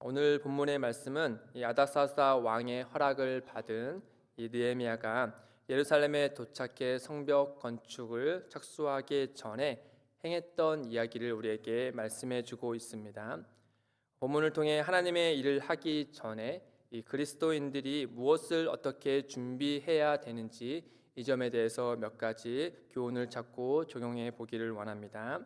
오늘 본문의 말씀은 이 아닥사스다 왕의 허락을 받은 이 느헤미야가 예루살렘에 도착해 성벽 건축을 착수하기 전에 행했던 이야기를 우리에게 말씀해 주고 있습니다. 본문을 통해 하나님의 일을 하기 전에 이 그리스도인들이 무엇을 어떻게 준비해야 되는지 이 점에 대해서 몇 가지 교훈을 찾고 적용해 보기를 원합니다.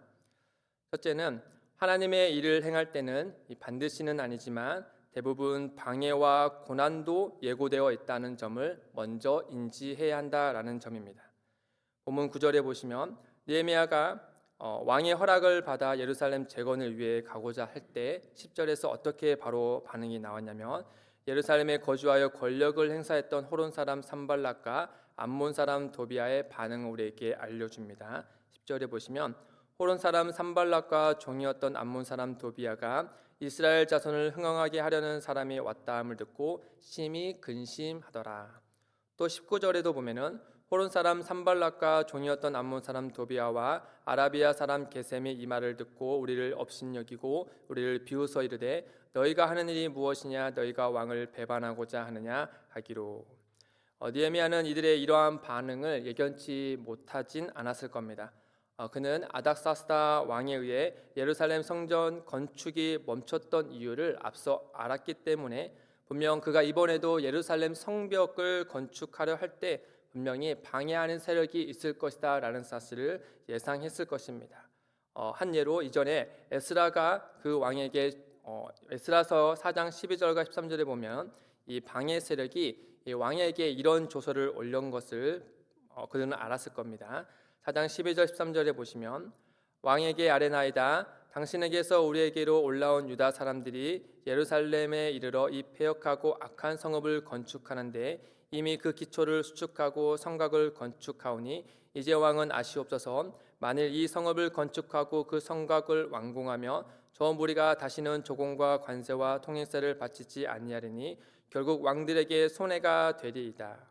첫째는 하나님의 일을 행할 때는 반드시는 아니지만 대부분 방해와 고난도 예고되어 있다는 점을 먼저 인지해야 한다라는 점입니다. 본문 9절에 보시면 느헤미야가 왕의 허락을 받아 예루살렘 재건을 위해 가고자 할 때 10절에서 어떻게 바로 반응이 나왔냐면 예루살렘에 거주하여 권력을 행사했던 호론 사람 산발락과 암몬 사람 도비아의 반응을 우리에게 알려줍니다. 10절에 보시면 호론 사람 산발락과 종이었던 암몬 사람 도비아가 이스라엘 자손을 흥황하게 하려는 사람이 왔다함을 듣고 심히 근심하더라. 또 19절에도 보면은 호론 사람 산발락과 종이었던 암몬 사람 도비아와 아라비아 사람 게셈이 이 말을 듣고 우리를 업신여기고 우리를 비웃어 이르되 너희가 하는 일이 무엇이냐 너희가 왕을 배반하고자 하느냐 하기로. 느헤미야는 이들의 이러한 반응을 예견치 못하진 않았을 겁니다. 그는 아닥사스다 왕에 의해 예루살렘 성전 건축이 멈췄던 이유를 앞서 알았기 때문에 분명 그가 이번에도 예루살렘 성벽을 건축하려 할 때 분명히 방해하는 세력이 있을 것이다 라는 사실을 예상했을 것입니다. 한 예로 이전에 에스라가 그 왕에게 에스라서 4장 12절과 13절에 보면 이 방해 세력이 이 왕에게 이런 조서를 올린 것을 그들은 알았을 겁니다. 4장 12절 13절에 보시면 왕에게 아뢰나이다 당신에게서 우리에게로 올라온 유다 사람들이 예루살렘에 이르러 이 패역하고 악한 성읍을 건축하는데 이미 그 기초를 수축하고 성곽을 건축하오니 이제 왕은 아시옵소서 만일 이 성읍을 건축하고 그 성곽을 완공하며 저 무리가 다시는 조공과 관세와 통행세를 바치지 아니하리니 결국 왕들에게 손해가 되리이다.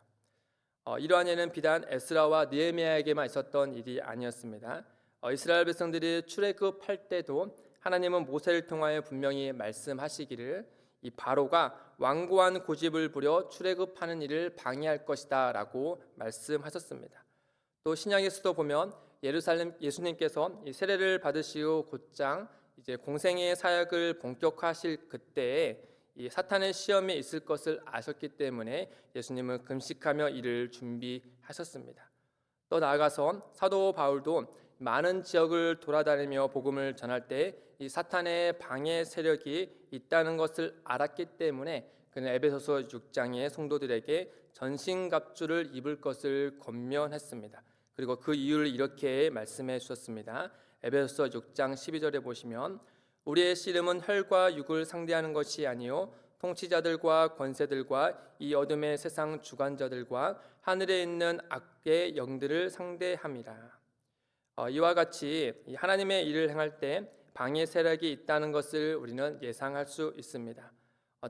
이러한 예는 비단 에스라와 느헤미야에게만 있었던 일이 아니었습니다. 이스라엘 백성들이 출애굽할 때도 하나님은 모세를 통하여 분명히 말씀하시기를 이 바로가 완고한 고집을 부려 출애굽하는 일을 방해할 것이다라고 말씀하셨습니다. 또 신약에서도 보면 예루살렘 예수님께서 이 세례를 받으시고 곧장 이제 공생의 사역을 본격화하실 그때에 이 사탄의 시험이 있을 것을 아셨기 때문에 예수님은 금식하며 이를 준비하셨습니다. 또 나아가서 사도 바울도 많은 지역을 돌아다니며 복음을 전할 때 이 사탄의 방해 세력이 있다는 것을 알았기 때문에 그는 에베소서 6장의 성도들에게 전신갑주를 입을 것을 권면했습니다. 그리고 그 이유를 이렇게 말씀해 주셨습니다. 에베소서 6장 12절에 보시면 우리의 씨름은 혈과 육을 상대하는 것이 아니요 통치자들과 권세들과 이 어둠의 세상 주관자들과 하늘에 있는 악의 영들을 상대함이라. 이와 같이 하나님의 일을 행할 때 방해 세력이 있다는 것을 우리는 예상할 수 있습니다.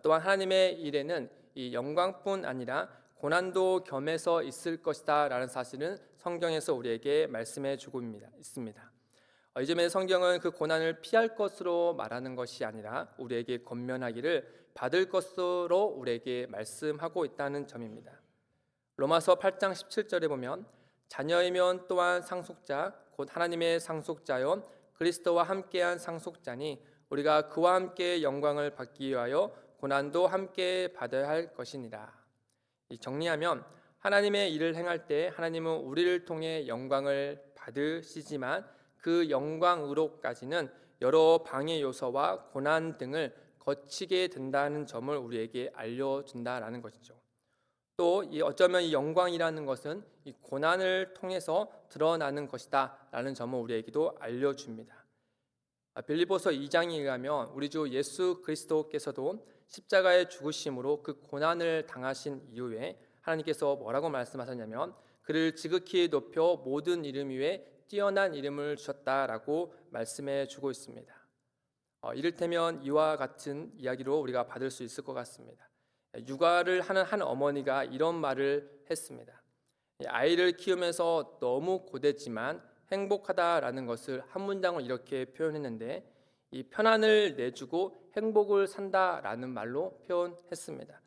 또한 하나님의 일에는 이 영광뿐 아니라 고난도 겸해서 있을 것이다 라는 사실은 성경에서 우리에게 말씀해 주고 있습니다. 이 점에 성경은 그 고난을 피할 것으로 말하는 것이 아니라 우리에게 권면하기를 받을 것으로 우리에게 말씀하고 있다는 점입니다. 로마서 8장 17절에 보면 자녀이면 또한 상속자 곧 하나님의 상속자요 그리스도와 함께한 상속자니 우리가 그와 함께 영광을 받기 위하여 고난도 함께 받아야 할 것이니라. 정리하면 하나님의 일을 행할 때 하나님은 우리를 통해 영광을 받으시지만 그 영광으로까지는 여러 방해 요소와 고난 등을 거치게 된다는 점을 우리에게 알려준다라는 것이죠. 또 어쩌면 이 영광이라는 것은 이 고난을 통해서 드러나는 것이다라는 점을 우리에게도 알려줍니다. 빌립보서 2장에 의하면 우리 주 예수 그리스도께서도 십자가의 죽으심으로 그 고난을 당하신 이후에 하나님께서 뭐라고 말씀하셨냐면 그를 지극히 높여 모든 이름 위에 뛰어난 이름을 주셨다라고 말씀해 주고 있습니다. 이를테면 이와 같은 이야기로 우리가 받을 수 있을 것 같습니다. 육아를 하는 한 어머니가 이런 말을 했습니다. 아이를 키우면서 너무 고됐지만 행복하다라는 것을 한 문장으로 이렇게 표현했는데 이 편안을 내주고 행복을 산다라는 말로 표현했습니다.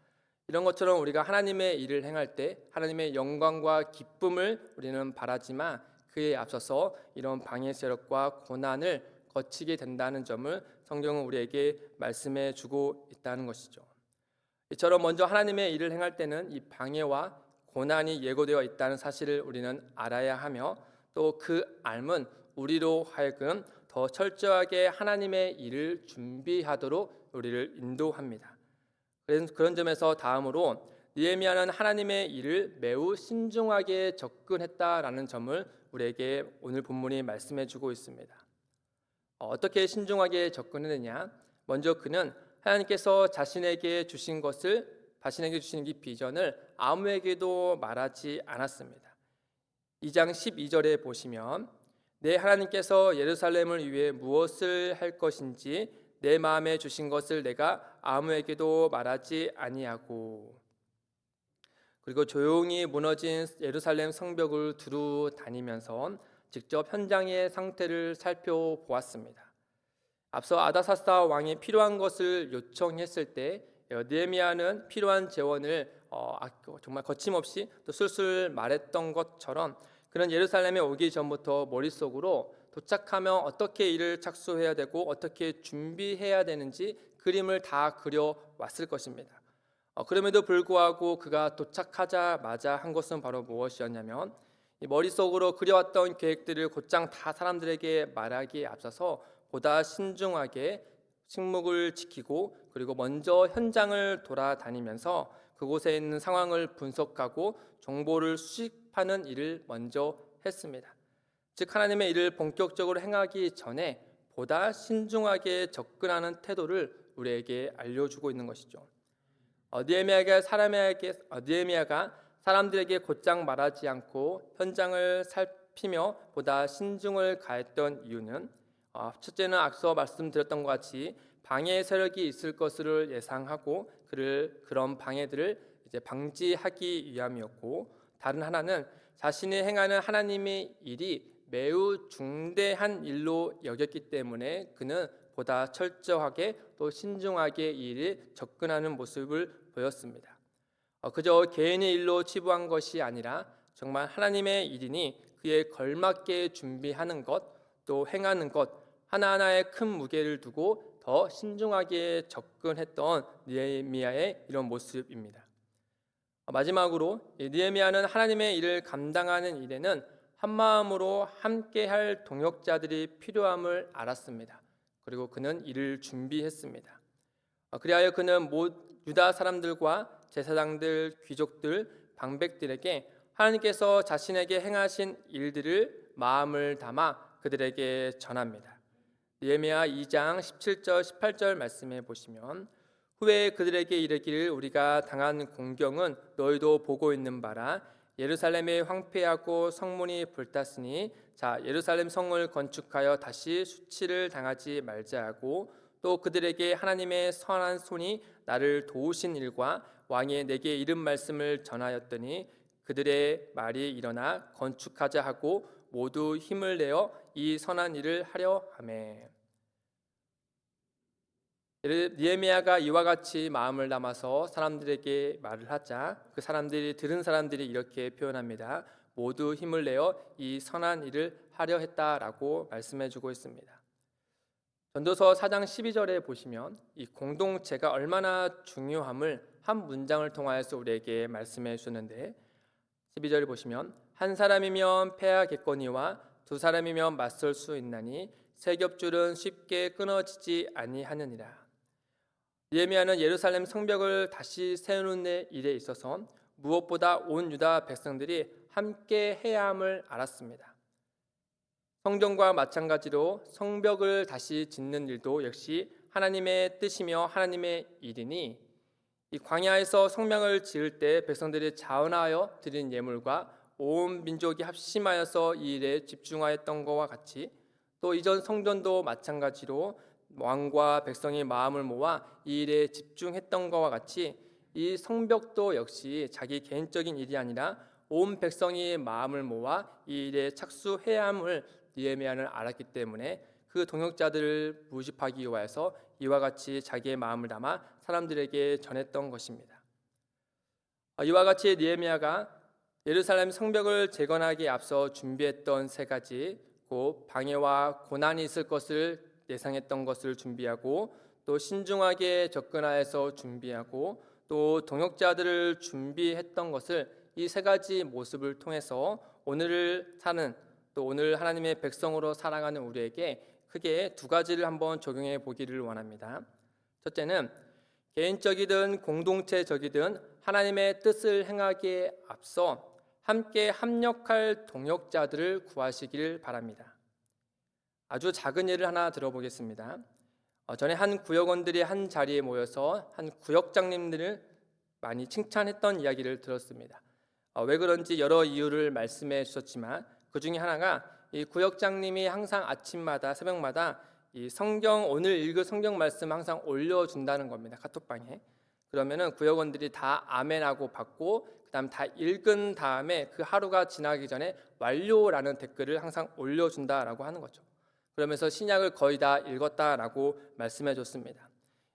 이런 것처럼 우리가 하나님의 일을 행할 때 하나님의 영광과 기쁨을 우리는 바라지만 그에 앞서서 이런 방해 세력과 고난을 거치게 된다는 점을 성경은 우리에게 말씀해 주고 있다는 것이죠. 이처럼 먼저 하나님의 일을 행할 때는 이 방해와 고난이 예고되어 있다는 사실을 우리는 알아야 하며 또 그 알은 우리로 하여금 더 철저하게 하나님의 일을 준비하도록 우리를 인도합니다. 그런 점에서 다음으로 느헤미야는 하나님의 일을 매우 신중하게 접근했다라는 점을 우리에게 오늘 본문이 말씀해 주고 있습니다. 어떻게 신중하게 접근했느냐? 먼저 그는 하나님께서 자신에게 주신 이 비전을 아무에게도 말하지 않았습니다. 2장 12절에 보시면 내 하나님께서 예루살렘을 위해 무엇을 할 것인지 내 마음에 주신 것을 내가 아무에게도 말하지 아니하고, 그리고 조용히 무너진 예루살렘 성벽을 두루 다니면서 직접 현장의 상태를 살펴보았습니다. 앞서 아다사스다 왕이 필요한 것을 요청했을 때 느헤미야는 필요한 재원을 정말 거침없이 또 술술 말했던 것처럼 그는 예루살렘에 오기 전부터 머릿속으로 도착하면 어떻게 일을 착수해야 되고 어떻게 준비해야 되는지 그림을 다 그려왔을 것입니다. 그럼에도 불구하고 그가 도착하자마자 한 것은 바로 무엇이었냐면 머릿속으로 그려왔던 계획들을 곧장 다 사람들에게 말하기에 앞서서 보다 신중하게 침묵을 지키고 그리고 먼저 현장을 돌아다니면서 그곳에 있는 상황을 분석하고 정보를 수집하는 일을 먼저 했습니다. 즉 하나님의 일을 본격적으로 행하기 전에 보다 신중하게 접근하는 태도를 우리에게 알려주고 있는 것이죠. 느헤미야가 사람들에게 곧장 말하지 않고 현장을 살피며 보다 신중을 가했던 이유는 첫째는 앞서 말씀드렸던 것 같이 방해 세력이 있을 것을 예상하고 그런 방해들을 방지하기 위함이었고, 다른 하나는 자신이 행하는 하나님의 일이 매우 중대한 일로 여겼기 때문에 그는 보다 철저하게 또 신중하게 이 일에 접근하는 모습을 보였습니다. 그저 개인의 일로 치부한 것이 아니라 정말 하나님의 일이니 그에 걸맞게 준비하는 것, 또 행하는 것 하나하나에 큰 무게를 두고 더 신중하게 접근했던 느헤미야의 이런 모습입니다. 마지막으로 느헤미야는 하나님의 일을 감당하는 일에는 한마음으로 함께할 동역자들이 필요함을 알았습니다. 그리고 그는 이를 준비했습니다. 그리하여 그는 유다 사람들과 제사장들, 귀족들, 방백들에게 하나님께서 자신에게 행하신 일들을 마음을 담아 그들에게 전합니다. 느헤미야 2장 17절 18절 말씀해 보시면 후에 그들에게 이르기를 우리가 당한 공경은 너희도 보고 있는 바라. 예루살렘이 황폐하고 성문이 불탔으니 자 예루살렘 성을 건축하여 다시 수치를 당하지 말자 하고, 또 그들에게 하나님의 선한 손이 나를 도우신 일과 왕이 내게 이른 말씀을 전하였더니 그들의 말이 일어나 건축하자 하고 모두 힘을 내어 이 선한 일을 하려 하매. 느헤미야가 이와 같이 마음을 담아서 사람들에게 말을 하자 들은 사람들이 이렇게 표현합니다. 모두 힘을 내어 이 선한 일을 하려 했다라고 말씀해주고 있습니다. 전도서 4장 12절에 보시면 이 공동체가 얼마나 중요함을 한 문장을 통하여서 우리에게 말씀해 주는데, 12절에 보시면 한 사람이면 패하겠거니와 두 사람이면 맞설 수 있나니 세 겹줄은 쉽게 끊어지지 아니하느니라. 느헤미야는 예루살렘 성벽을 다시 세우는 일에 있어서 무엇보다 온 유다 백성들이 함께 해야 함을 알았습니다. 성전과 마찬가지로 성벽을 다시 짓는 일도 역시 하나님의 뜻이며 하나님의 일이니, 이 광야에서 성막을 지을 때 백성들이 자원하여 드린 예물과 온 민족이 합심하여서 이 일에 집중하였던 것과 같이 또 이전 성전도 마찬가지로 왕과 백성이 마음을 모아 이 일에 집중했던 것과 같이 이 성벽도 역시 자기 개인적인 일이 아니라 온 백성이 마음을 모아 이 일에 착수해야 함을 느헤미야는 알았기 때문에 그 동역자들을 모집하기 위해서 이와 같이 자기의 마음을 담아 사람들에게 전했던 것입니다. 이와 같이 느헤미야가 예루살렘 성벽을 재건하기에 앞서 준비했던 세 가지, 곧 방해와 고난이 있을 것을 예상했던 것을 준비하고, 또 신중하게 접근하여서 준비하고, 또 동역자들을 준비했던 것을 이 세 가지 모습을 통해서 오늘을 사는, 또 오늘 하나님의 백성으로 살아가는 우리에게 크게 두 가지를 한번 적용해 보기를 원합니다. 첫째는 개인적이든 공동체적이든 하나님의 뜻을 행하기에 앞서 함께 합력할 동역자들을 구하시길 바랍니다. 아주 작은 예를 하나 들어보겠습니다. 전에 한 구역원들이 한 자리에 모여서 한 구역장님들을 많이 칭찬했던 이야기를 들었습니다. 왜 그런지 여러 이유를 말씀해 주셨지만 그 중에 하나가 이 구역장님이 항상 아침마다 새벽마다 이 오늘 읽을 성경 말씀 항상 올려준다는 겁니다. 카톡방에. 그러면은 구역원들이 다 아멘하고 받고 그다음 다 읽은 다음에 그 하루가 지나기 전에 완료라는 댓글을 항상 올려준다라고 하는 거죠. 그러면서 신약을 거의 다 읽었다라고 말씀해 줬습니다.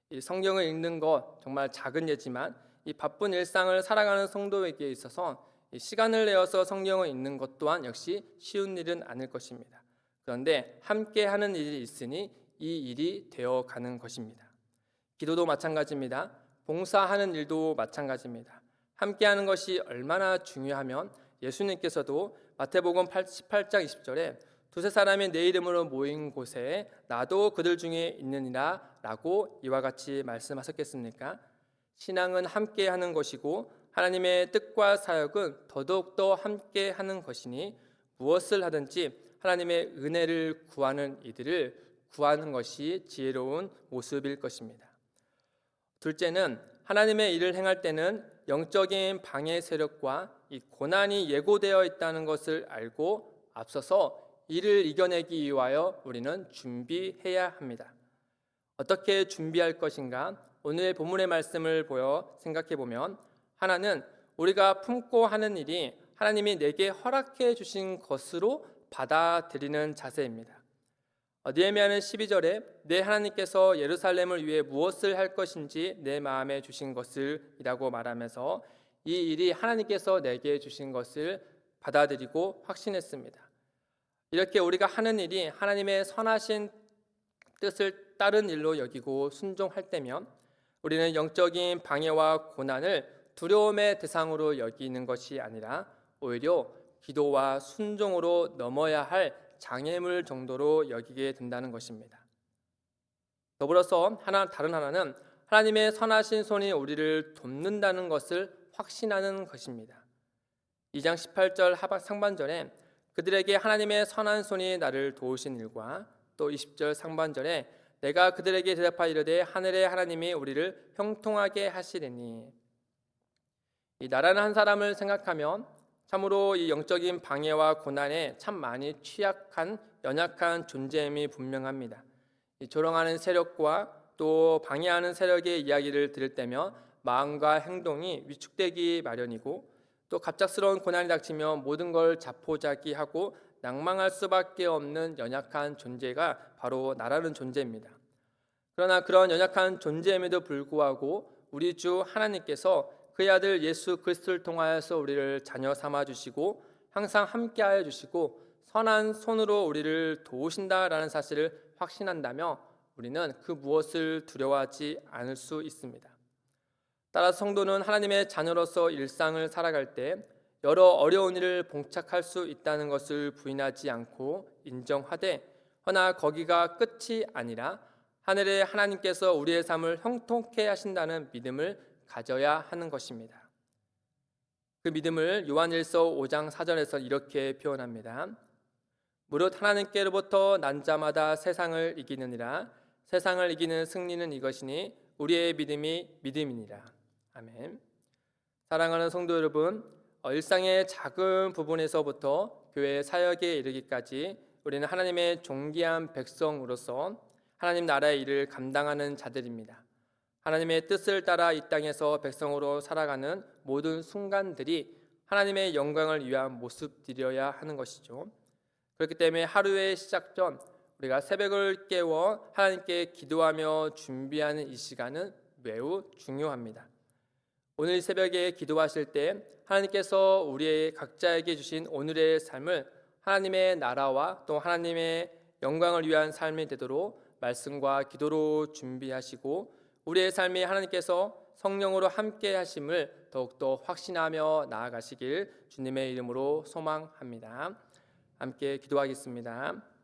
이 성경을 읽는 것 정말 작은 예지만 이 바쁜 일상을 살아가는 성도에게 있어서 이 시간을 내어서 성경을 읽는 것 또한 역시 쉬운 일은 아닐 것입니다. 그런데 함께 하는 일이 있으니 이 일이 되어가는 것입니다. 기도도 마찬가지입니다. 봉사하는 일도 마찬가지입니다. 함께하는 것이 얼마나 중요하면 예수님께서도 마태복음 18장 20절에 두세 사람이 내 이름으로 모인 곳에 나도 그들 중에 있느니라 라고 이와 같이 말씀하셨겠습니까? 신앙은 함께하는 것이고 하나님의 뜻과 사역은 더더욱더 함께하는 것이니 무엇을 하든지 하나님의 은혜를 구하는 이들을 구하는 것이 지혜로운 모습일 것입니다. 둘째는 하나님의 일을 행할 때는 영적인 방해 세력과 이 고난이 예고되어 있다는 것을 알고 앞서서 이를 이겨내기 위하여 우리는 준비해야 합니다. 어떻게 준비할 것인가? 오늘 본문의 말씀을 보여 생각해 보면 하나는 우리가 품고 하는 일이 하나님이 내게 허락해 주신 것으로 받아들이는 자세입니다. 느헤미야는 12절에 내 하나님께서 예루살렘을 위해 무엇을 할 것인지 내 마음에 주신 것을 이라고 말하면서 이 일이 하나님께서 내게 주신 것을 받아들이고 확신했습니다. 이렇게 우리가 하는 일이 하나님의 선하신 뜻을 따른 일로 여기고 순종할 때면 우리는 영적인 방해와 고난을 두려움의 대상으로 여기는 것이 아니라 오히려 기도와 순종으로 넘어야 할 장애물 정도로 여기게 된다는 것입니다. 더불어서 다른 하나는 하나님의 선하신 손이 우리를 돕는다는 것을 확신하는 것입니다. 2장 18절 상반절에 그들에게 하나님의 선한 손이 나를 도우신 일과 또 20절 상반절에 내가 그들에게 대답하여 이르되 하늘의 하나님이 우리를 형통하게 하시리니. 이 나라는 한 사람을 생각하면 참으로 이 영적인 방해와 고난에 참 많이 취약한 연약한 존재임이 분명합니다. 이 조롱하는 세력과 또 방해하는 세력의 이야기를 들을 때면 마음과 행동이 위축되기 마련이고 또 갑작스러운 고난이 닥치면 모든 걸 자포자기하고 낭망할 수밖에 없는 연약한 존재가 바로 나라는 존재입니다. 그러나 그런 연약한 존재임에도 불구하고 우리 주 하나님께서 그의 아들 예수 그리스도를 통하여서 우리를 자녀 삼아 주시고 항상 함께하여 주시고 선한 손으로 우리를 도우신다라는 사실을 확신한다며 우리는 그 무엇을 두려워하지 않을 수 있습니다. 따라서 성도는 하나님의 자녀로서 일상을 살아갈 때 여러 어려운 일을 봉착할 수 있다는 것을 부인하지 않고 인정하되 허나 거기가 끝이 아니라 하늘의 하나님께서 우리의 삶을 형통케 하신다는 믿음을 가져야 하는 것입니다. 그 믿음을 요한일서 5장 4절에서 이렇게 표현합니다. 무릇 하나님께로부터 난 자마다 세상을 이기느니라. 세상을 이기는 승리는 이것이니 우리의 믿음이 믿음이니라. 아멘. 사랑하는 성도 여러분, 일상의 작은 부분에서부터 교회 사역에 이르기까지 우리는 하나님의 존귀한 백성으로서 하나님 나라의 일을 감당하는 자들입니다. 하나님의 뜻을 따라 이 땅에서 백성으로 살아가는 모든 순간들이 하나님의 영광을 위한 모습들이어야 하는 것이죠. 그렇기 때문에 하루의 시작 전 우리가 새벽을 깨워 하나님께 기도하며 준비하는 이 시간은 매우 중요합니다. 오늘 새벽에 기도하실 때 하나님께서 우리 각자에게 주신 오늘의 삶을 하나님의 나라와 또 하나님의 영광을 위한 삶이 되도록 말씀과 기도로 준비하시고 우리의 삶이 하나님께서 성령으로 함께 하심을 더욱더 확신하며 나아가시길 주님의 이름으로 소망합니다. 함께 기도하겠습니다.